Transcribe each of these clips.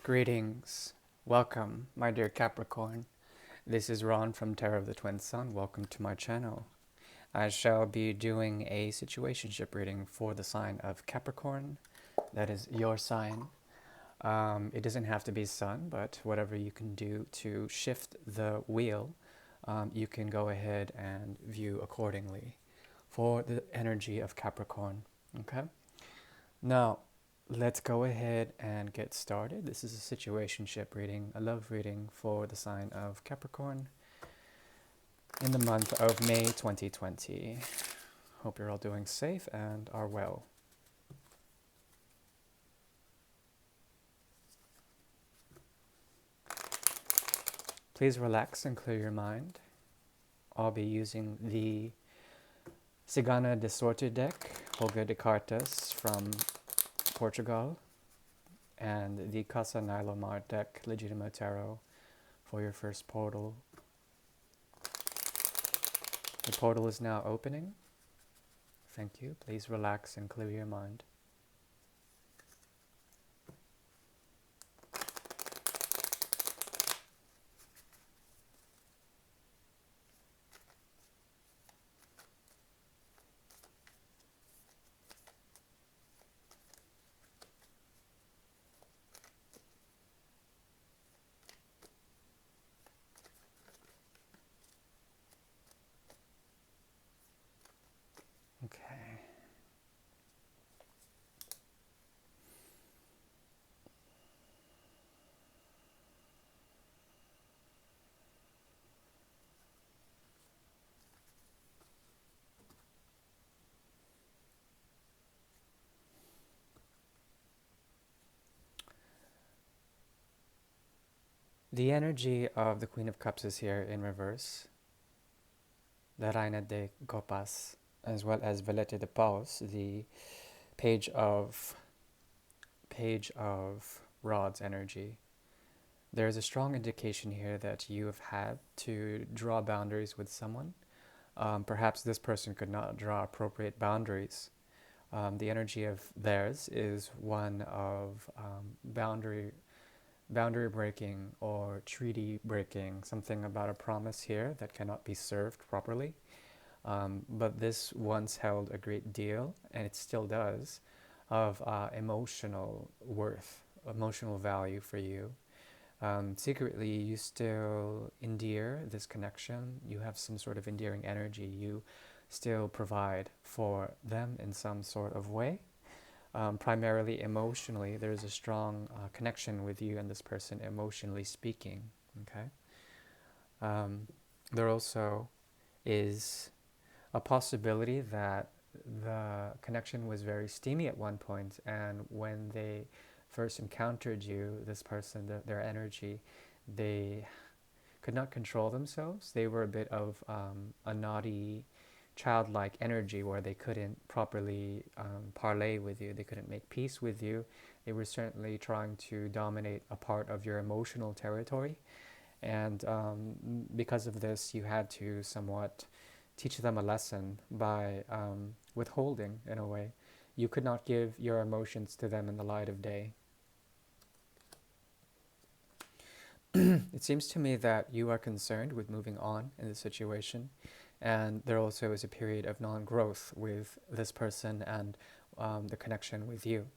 Greetings. Welcome, my dear Capricorn. This is Ron from Terror of the Twin Sun. Welcome to my channel. I shall be doing a situationship reading for the sign of Capricorn. That is your sign. It doesn't have to be Sun, but whatever you can do to shift the wheel, you can go ahead and view accordingly for the energy of Capricorn. Okay? Now, let's go ahead and get started. This is a situationship reading, a love reading for the sign of Capricorn in the month of May 2020. Hope you're all doing safe and are well. Please relax and clear your mind. I'll be using the Cigana de Sorte deck, Holga de Cartas from Portugal, and the Casa Nilomar deck, Legitimo Tarot, for your first portal. The portal is now opening. Thank you. Please relax and clear your mind. Okay. The energy of the Queen of Cups is here in reverse. The Reina de Copas, as well as Valete de Paus, the Page of Rods energy. There is a strong indication here that you have had to draw boundaries with someone. Perhaps this person could not draw appropriate boundaries. The energy of theirs is one of boundary breaking or treaty breaking, something about a promise here that cannot be served properly. But this once held a great deal, and it still does, of emotional worth, emotional value for you. Secretly, you still endear this connection. You have some sort of endearing energy. You still provide for them in some sort of way. Primarily emotionally, there's a strong connection with you and this person, emotionally speaking. Okay. There also is a possibility that the connection was very steamy at one point, and when they first encountered you, this person, their energy, they could not control themselves. They were a bit of a naughty, childlike energy where they couldn't properly parlay with you. They couldn't make peace with you. They were certainly trying to dominate a part of your emotional territory. And because of this, you had to somewhat teach them a lesson by withholding, in a way. You could not give your emotions to them in the light of day. It seems to me that you are concerned with moving on in this situation, and there also is a period of non-growth with this person and the connection with you.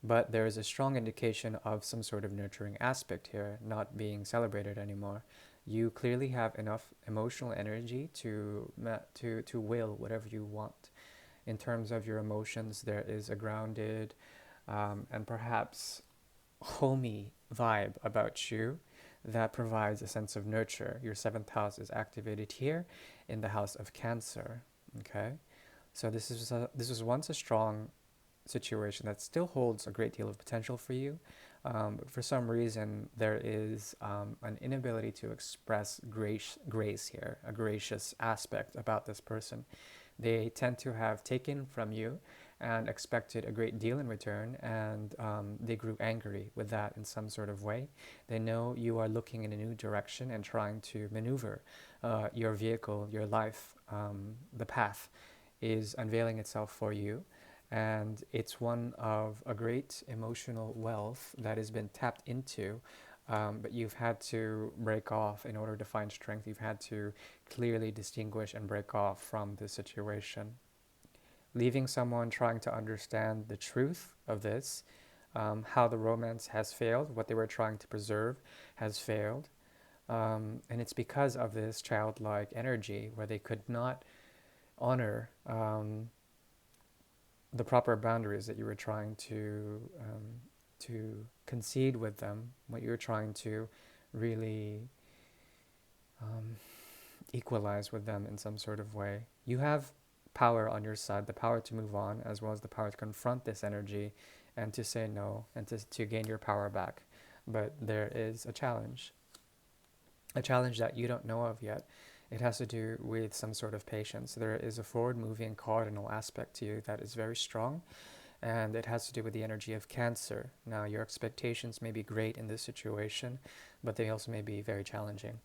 But there is a strong indication of some sort of nurturing aspect here, not being celebrated anymore. You clearly have enough emotional energy to will whatever you want. In terms of your emotions, there is a grounded and perhaps homey vibe about you that provides a sense of nurture. Your seventh house is activated here in the house of Cancer. Okay, so this was once a strong situation that still holds a great deal of potential for you. But for some reason, there is an inability to express grace here, a gracious aspect about this person. They tend to have taken from you and expected a great deal in return, and they grew angry with that in some sort of way. They know you are looking in a new direction and trying to maneuver your vehicle, your life. The path is unveiling itself for you, And it's one of a great emotional wealth that has been tapped into, but you've had to break off in order to find strength. You've had to clearly distinguish and break off from the situation. Leaving someone trying to understand the truth of this, how the romance has failed, what they were trying to preserve has failed. And it's because of this childlike energy where they could not honor the proper boundaries that you were trying to concede with them, what you were trying to really um, equalize with them in some sort of way. You have power on your side, the power to move on, as well as the power to confront this energy and to say no and to gain your power back. But there is a challenge that you don't know of yet. It has to do with some sort of patience. There is a forward moving cardinal aspect to you that is very strong, and it has to do with the energy of Cancer. Now, your expectations may be great in this situation, but they also may be very challenging.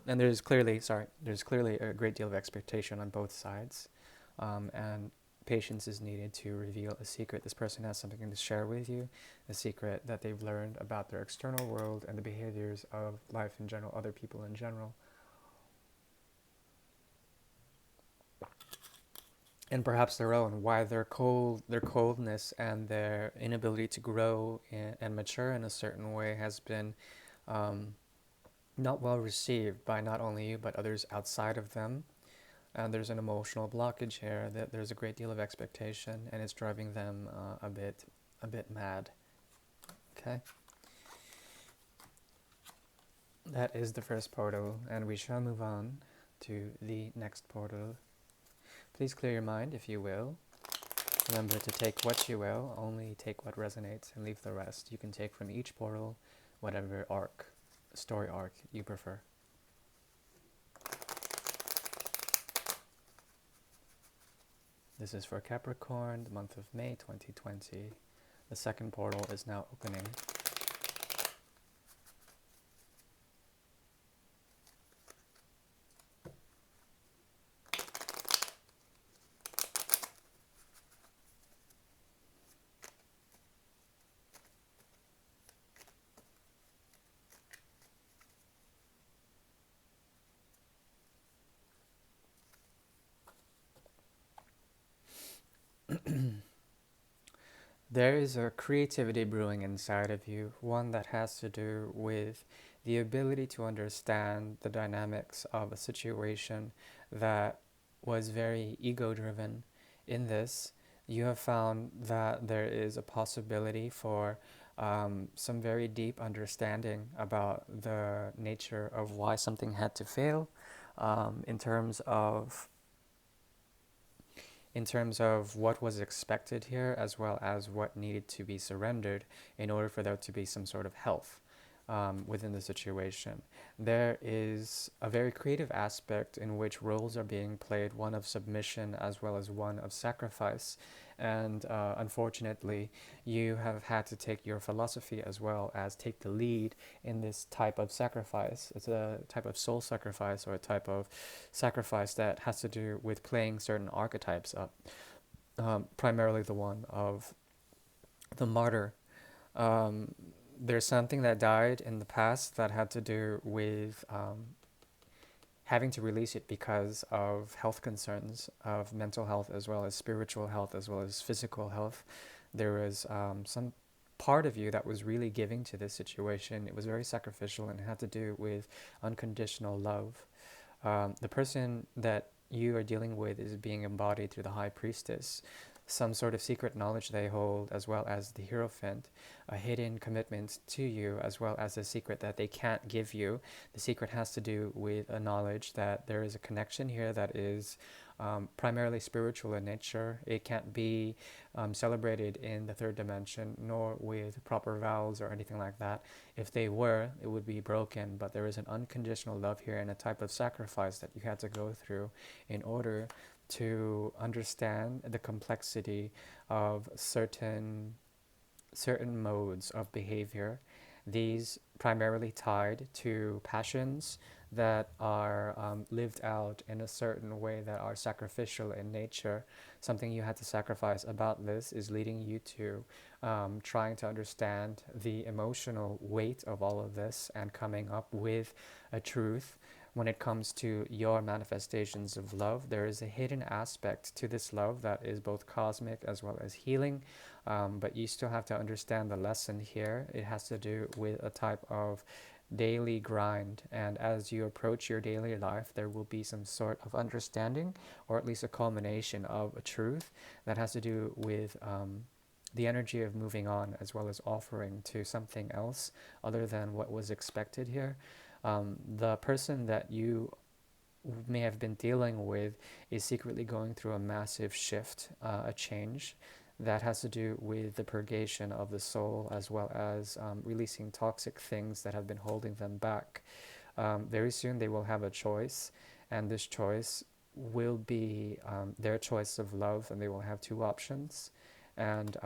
And there's clearly a great deal of expectation on both sides, and patience is needed to reveal a secret. This person has something to share with you, a secret that they've learned about their external world and the behaviors of life in general, other people in general, and perhaps their own. Why their coldness and their inability to grow and mature in a certain way has been um, not well received by not only you but others outside of them. And there's an emotional blockage here that there's a great deal of expectation, and it's driving them a bit mad. Okay, that is the first portal, and we shall move on to the next portal. Please clear your mind, if you will. Remember to take what you will, only take what resonates, and leave the rest. You can take from each portal whatever story arc you prefer. This is for Capricorn, the month of May 2020. The second portal is now opening. There is a creativity brewing inside of you, one that has to do with the ability to understand the dynamics of a situation that was very ego driven. In this, you have found that there is a possibility for some very deep understanding about the nature of why something had to fail, in terms of what was expected here, as well as what needed to be surrendered in order for there to be some sort of health within the situation. There is a very creative aspect in which roles are being played, one of submission as well as one of sacrifice. And unfortunately, you have had to take your philosophy as well as take the lead in this type of sacrifice. It's a type of soul sacrifice, or a type of sacrifice that has to do with playing certain archetypes up, primarily the one of the martyr. Um, there's something that died in the past that had to do with having to release it because of health concerns, of mental health as well as spiritual health as well as physical health. There was some part of you that was really giving to this situation. It was very sacrificial and had to do with unconditional love. The person that you are dealing with is being embodied through the High Priestess, some sort of secret knowledge they hold, as well as the Hierophant, a hidden commitment to you, as well as a secret that they can't give you. The secret has to do with a knowledge that there is a connection here that is primarily spiritual in nature. It can't be celebrated in the third dimension, nor with proper vows or anything like that. If they were, it would be broken, but there is an unconditional love here and a type of sacrifice that you had to go through in order to understand the complexity of certain modes of behavior. These primarily tied to passions that are lived out in a certain way that are sacrificial in nature. Something you had to sacrifice about this is leading you to trying to understand the emotional weight of all of this and coming up with a truth. When it comes to your manifestations of love, there is a hidden aspect to this love that is both cosmic as well as healing. But you still have to understand the lesson here. It has to do with a type of daily grind. And as you approach your daily life, there will be some sort of understanding, or at least a culmination of a truth that has to do with the energy of moving on, as well as offering to something else other than what was expected here. The person that you may have been dealing with is secretly going through a massive shift, a change that has to do with the purgation of the soul, as well as releasing toxic things that have been holding them back. Very soon they will have a choice, and this choice will be their choice of love, and they will have two options. And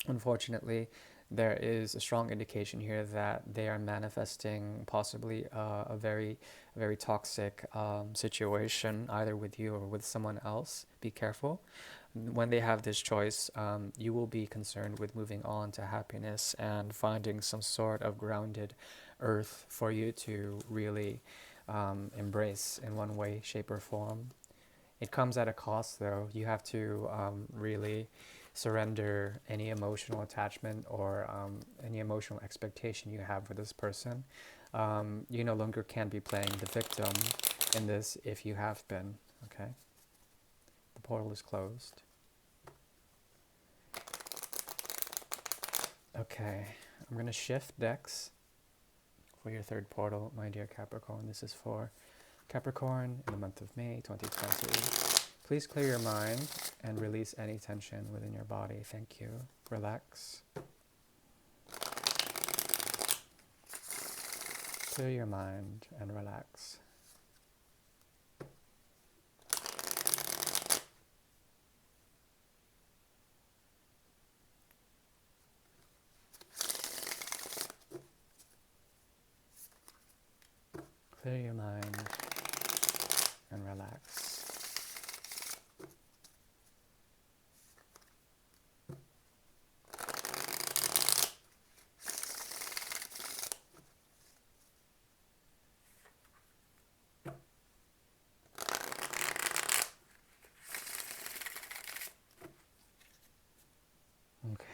unfortunately, there is a strong indication here that they are manifesting possibly very toxic situation, either with you or with someone else. Be careful. When they have this choice, you will be concerned with moving on to happiness and finding some sort of grounded earth for you to really embrace in one way, shape, or form. It comes at a cost, though. You have to really surrender any emotional attachment or any emotional expectation you have for this person. You no longer can be playing the victim in this if you have been. Okay? The portal is closed. Okay, I'm going to shift decks for your third portal, my dear Capricorn. This is for Capricorn in the month of May 2020. Please clear your mind and release any tension within your body. Thank you. Relax. Clear your mind and relax. Clear your mind and relax. Okay.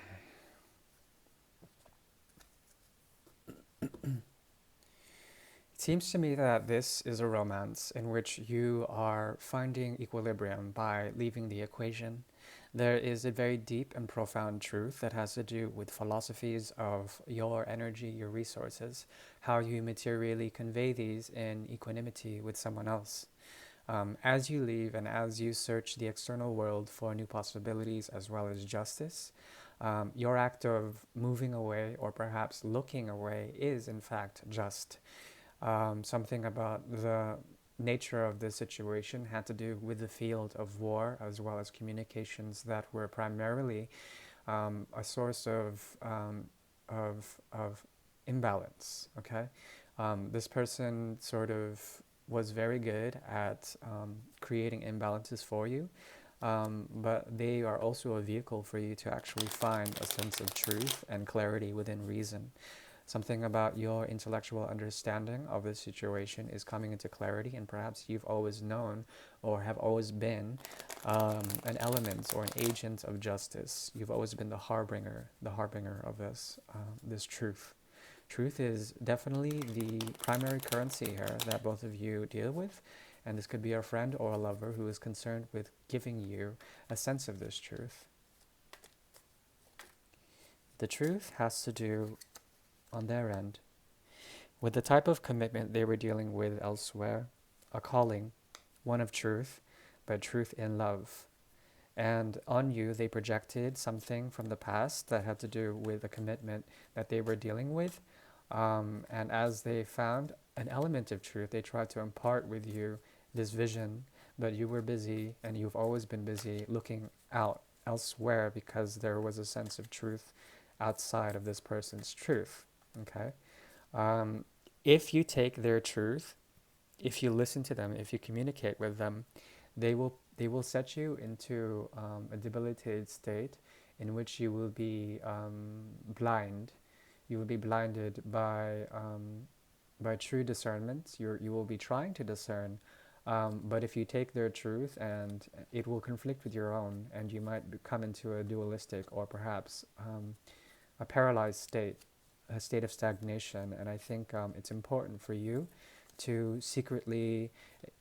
It seems to me that this is a romance in which you are finding equilibrium by leaving the equation. There is a very deep and profound truth that has to do with philosophies of your energy, your resources, how you materially convey these in equanimity with someone else. As you leave and as you search the external world for new possibilities as well as justice, your act of moving away or perhaps looking away is in fact just. Something about the nature of this situation had to do with the field of war as well as communications that were primarily a source of imbalance. Okay, this person sort of was very good at creating imbalances for you, but they are also a vehicle for you to actually find a sense of truth and clarity within reason. Something about your intellectual understanding of the situation is coming into clarity, and perhaps you've always known or have always been an element or an agent of justice. You've always been the harbinger of this truth. Truth is definitely the primary currency here that both of you deal with, and this could be a friend or a lover who is concerned with giving you a sense of this truth. The truth has to do, on their end, with the type of commitment they were dealing with elsewhere, a calling, one of truth, but truth in love. And on you, they projected something from the past that had to do with a commitment that they were dealing with. And as they found an element of truth, they tried to impart with you this vision, but you were busy, and you've always been busy looking out elsewhere because there was a sense of truth outside of this person's truth. Okay? Um, if you take their truth, if you listen to them, if you communicate with them, they will set you into a debilitated state in which you will be blind. You will be blinded by true discernment. You will be trying to discern, but if you take their truth, and it will conflict with your own, and you might come into a dualistic or perhaps a paralyzed state, a state of stagnation. And I think it's important for you to secretly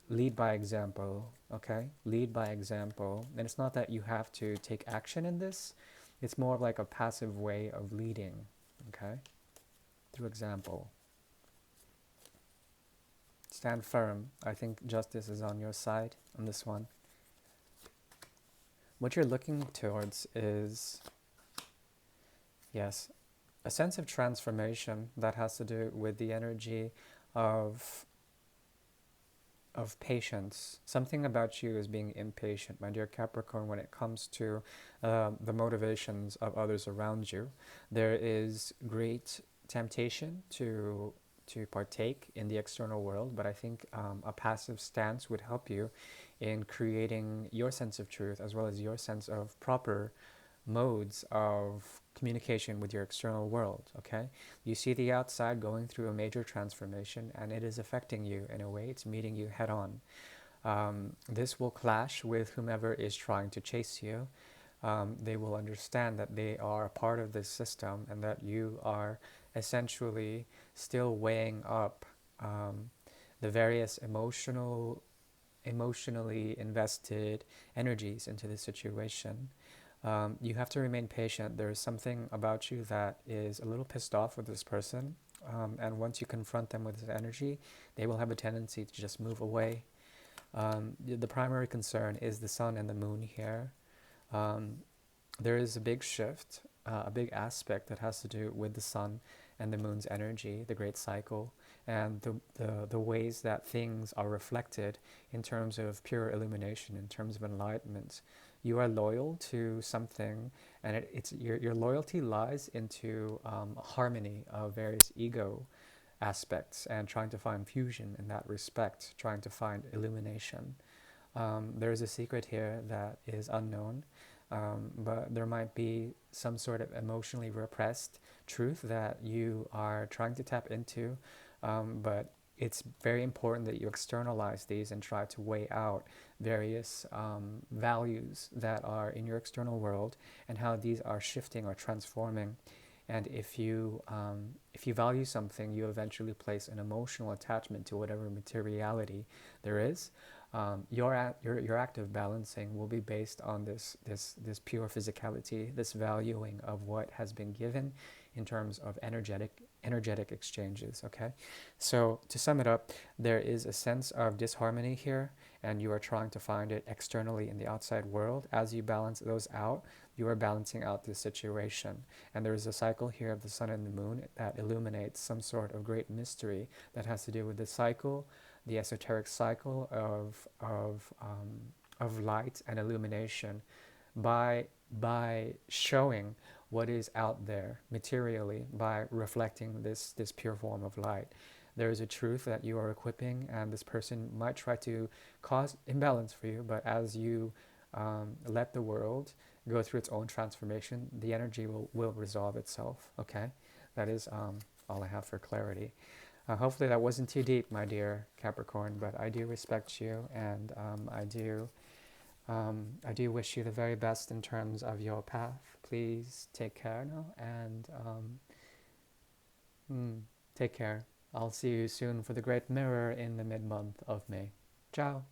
lead by example, okay? Lead by example. And it's not that you have to take action in this, it's more of like a passive way of leading, okay? Through example. Stand firm. I think justice is on your side on this one. What you're looking towards is, yes, a sense of transformation that has to do with the energy of patience. Something about you is being impatient, my dear Capricorn, when it comes to the motivations of others around you. There is great temptation to partake in the external world, but I think a passive stance would help you in creating your sense of truth as well as your sense of proper modes of communication with your external world, okay? You see the outside going through a major transformation, and it is affecting you in a way. It's meeting you head on. This will clash with whomever is trying to chase you. They will understand that they are a part of this system and that you are essentially still weighing up the various emotionally invested energies into the situation. You have to remain patient. There is something about you that is a little pissed off with this person, and once you confront them with this energy, they will have a tendency to just move away. The primary concern is the sun and the moon here. There is a big shift, a big aspect that has to do with the sun and the moon's energy, the great cycle, and the ways that things are reflected in terms of pure illumination, in terms of enlightenment. You are loyal to something, and it's your loyalty lies into harmony of various ego aspects and trying to find fusion in that respect, trying to find illumination. There is a secret here that is unknown, but there might be some sort of emotionally repressed truth that you are trying to tap into, but it's very important that you externalize these and try to weigh out various values that are in your external world and how these are shifting or transforming. And if you value something, you eventually place an emotional attachment to whatever materiality there is. Your act of balancing will be based on this pure physicality, this valuing of what has been given in terms of energetic exchanges. Okay, so to sum it up, there is a sense of disharmony here, and you are trying to find it externally in the outside world. As you balance those out, you are balancing out this situation. And there is a cycle here of the sun and the moon that illuminates some sort of great mystery that has to do with the cycle, the esoteric cycle of light and illumination by showing what is out there materially, by reflecting this pure form of light. There is a truth that you are equipping, and this person might try to cause imbalance for you, but as you let the world go through its own transformation, the energy will resolve itself, okay? That is all I have for clarity. Hopefully that wasn't too deep, my dear Capricorn, but I do respect you, and I do wish you the very best in terms of your path. Please take care now, and take care. I'll see you soon for the great mirror in the mid-month of May. Ciao.